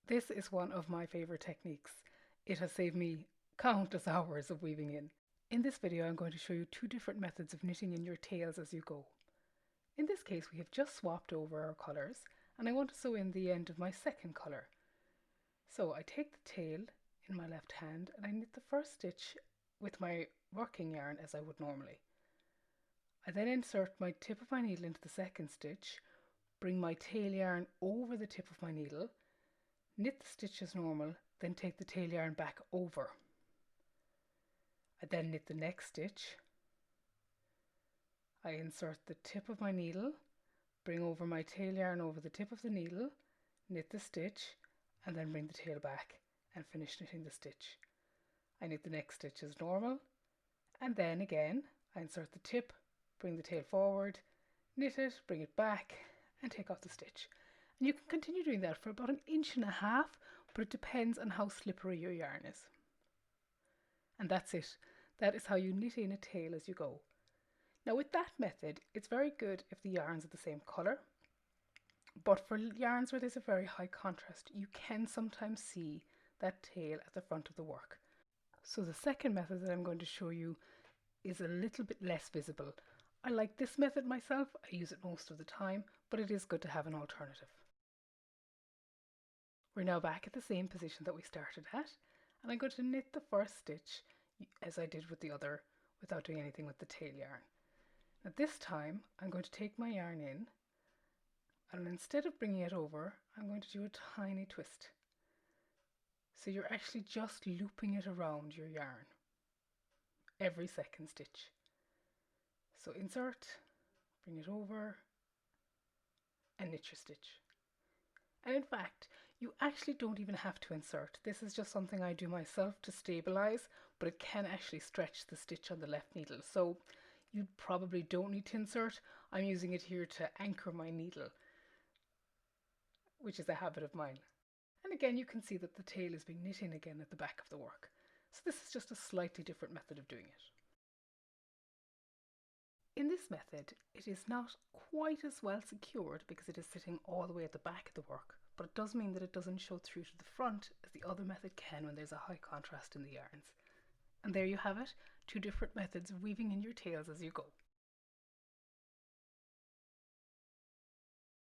This is one of my favorite techniques. It has saved me countless hours of weaving in. In this video, I'm going to show you two different methods of knitting in your tails as you go. In this case, we have just swapped over our colours, and I want to sew in the end of my second colour. So I take the tail in my left hand and I knit the first stitch with my working yarn as I would normally. I then insert my tip of my needle into the second stitch, bring my tail yarn over the tip of my needle, knit the stitch as normal, then take the tail yarn back over. I then knit the next stitch. I insert the tip of my needle, bring over my tail yarn over the tip of the needle, knit the stitch, and then bring the tail back and finish knitting the stitch. I knit the next stitch as normal, and then again I insert the tip, bring the tail forward, knit it, bring it back, and take off the stitch. And you can continue doing that for about 1.5 inches, but it depends on how slippery your yarn is. And that's it. That is how you knit in a tail as you go. Now with that method, it's very good if the yarns are the same colour, but for yarns where there's a very high contrast, you can sometimes see that tail at the front of the work. So the second method that I'm going to show you is a little bit less visible. I like this method myself, I use it most of the time, but it is good to have an alternative. We're now back at the same position that we started at, and I'm going to knit the first stitch as I did with the other without doing anything with the tail yarn. Now this time I'm going to take my yarn in, and instead of bringing it over, I'm going to do a tiny twist. So you're actually just looping it around your yarn every second stitch. So insert, bring it over, and knit your stitch. And in fact, you actually don't even have to insert. This is just something I do myself to stabilize, but it can actually stretch the stitch on the left needle. So you probably don't need to insert. I'm using it here to anchor my needle, which is a habit of mine. And again, you can see that the tail is being knit in again at the back of the work. So this is just a slightly different method of doing it. In this method, it is not quite as well secured because it is sitting all the way at the back of the work, but it does mean that it doesn't show through to the front as the other method can when there's a high contrast in the yarns. And there you have it, two different methods of weaving in your tails as you go.